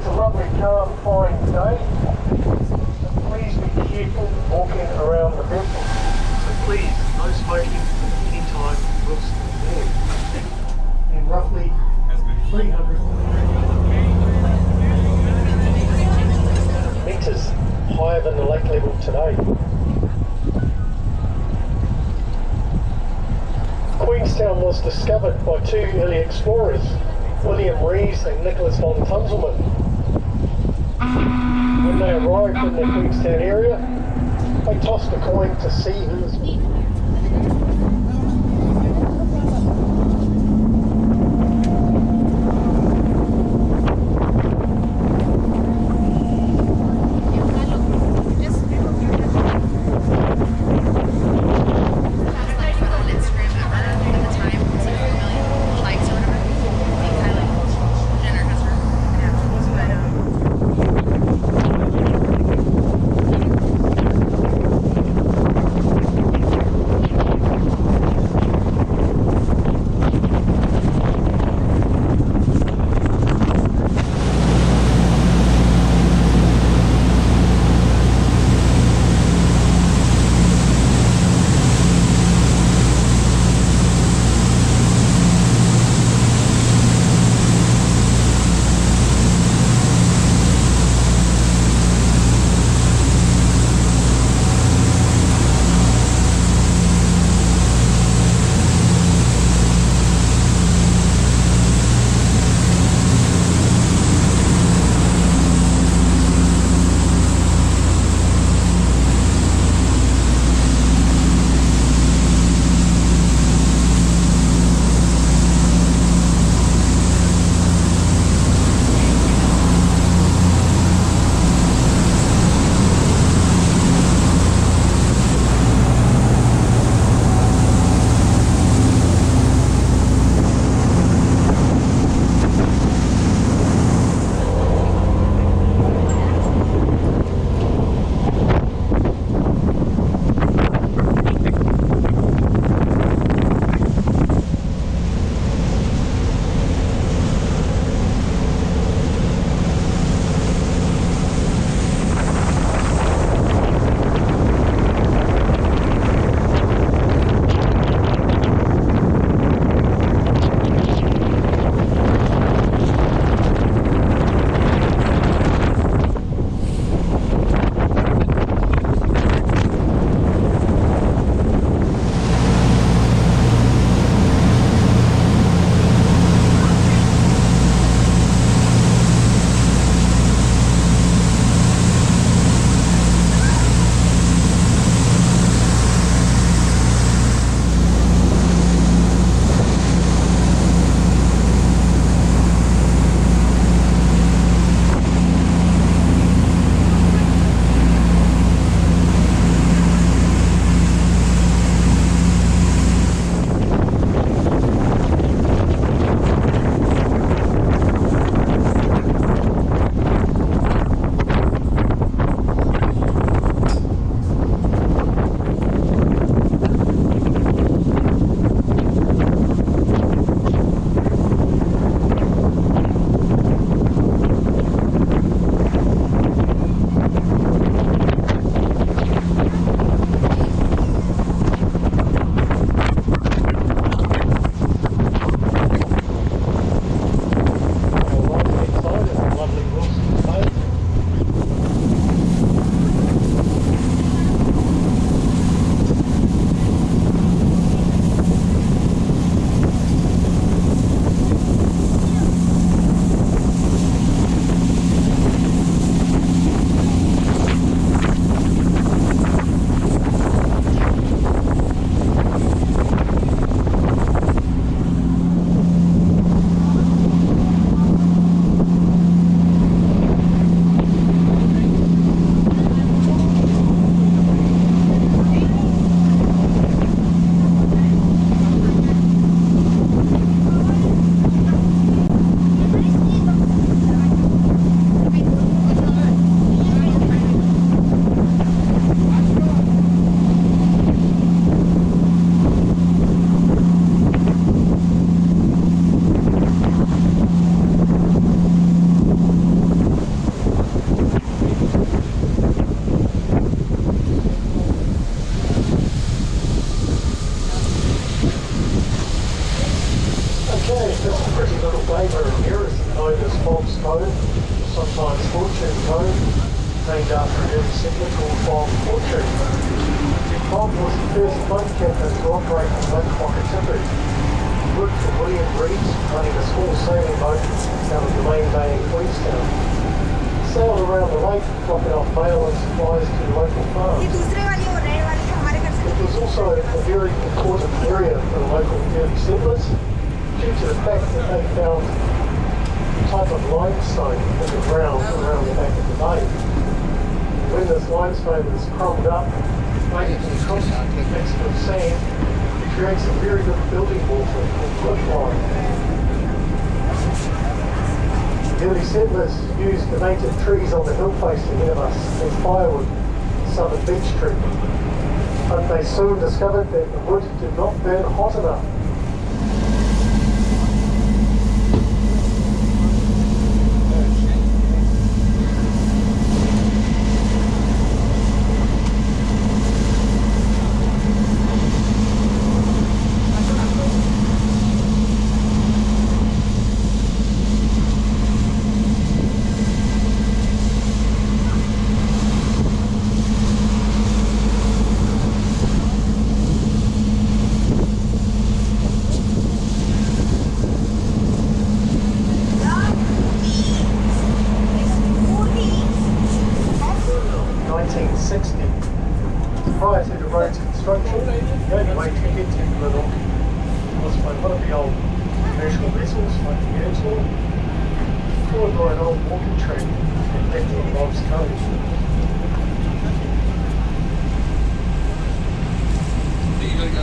a lovely, calm, fine day. But please be careful walking around the vessel. So please, no smoking anytime whilst there. And roughly 300 metres higher than the lake level today. Queenstown was discovered by two early explorers, William Rees and Nicholas von Tunzelman. When they arrived in the Queenstown area, they tossed a coin to see who was sometimes fortune cone, named after an early settler called Bob Fortune. Bob was the first boat captain to operate on Lake Wakatipu. He worked for William Rees, running a small sailing boat out of the main bay in Queenstown. He sailed around the lake, dropping off mail and supplies to the local farms. It was also a very important area for the local early settlers, due to the fact that they found a type of limestone in the ground around the back of the bay. When this limestone is crumbed up, basically mixed with sand, it creates a very good building mortar called quicklime. The early settlers used the native trees on the hill face ahead of us as firewood, southern beech tree. But they soon discovered that the wood did not burn hot enough. 1960. Prior to the road's construction, the only way to get to Glenorchy was by one of the old commercial vessels like the Anau, or by an old walking track and left on Bob's Cove. You gotta go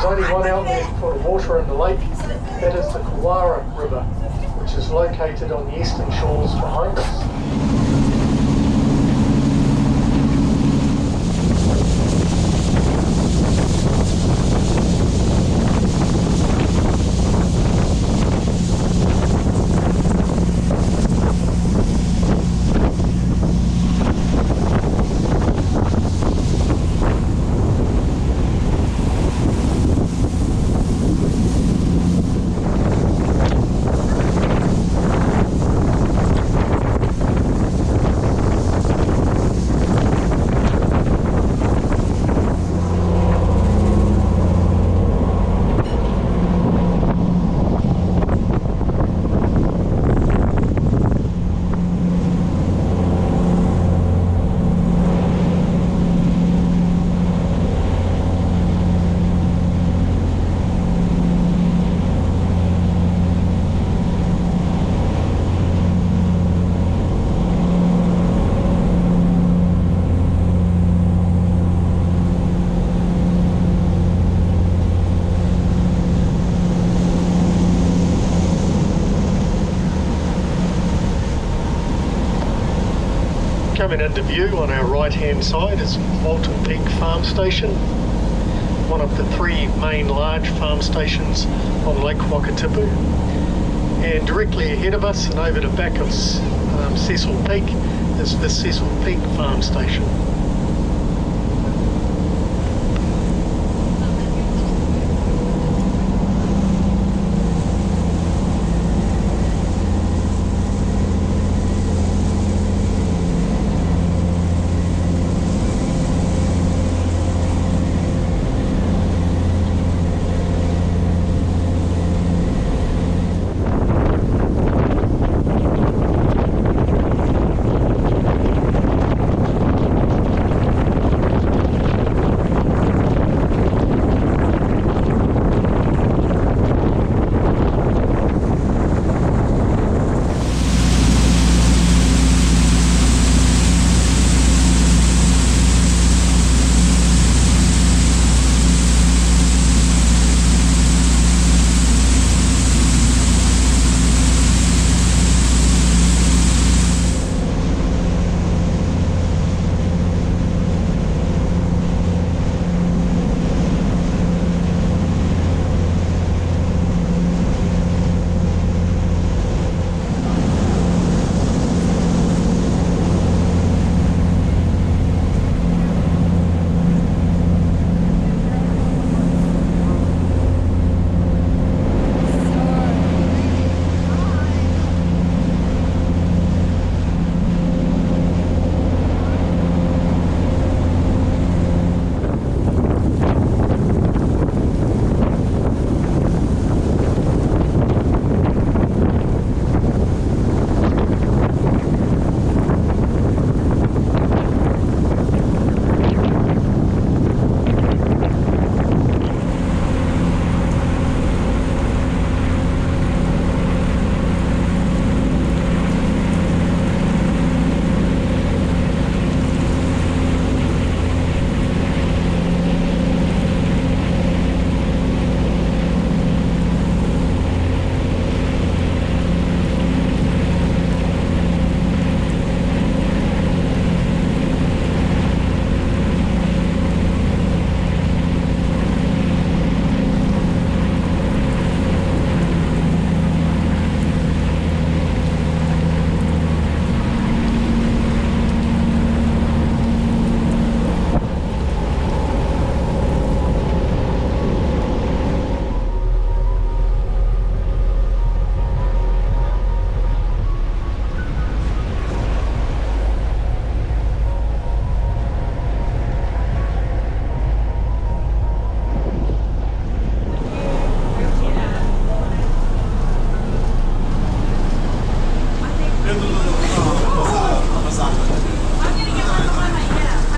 21 outlet for the water in the lake. That is the Kawarau River, which is located on the eastern shores behind us. Coming into view on our right hand side is Walton Peak Farm Station, one of the three main large farm stations on Lake Wakatipu. And directly ahead of us and over the back of Cecil Peak is the Cecil Peak Farm Station.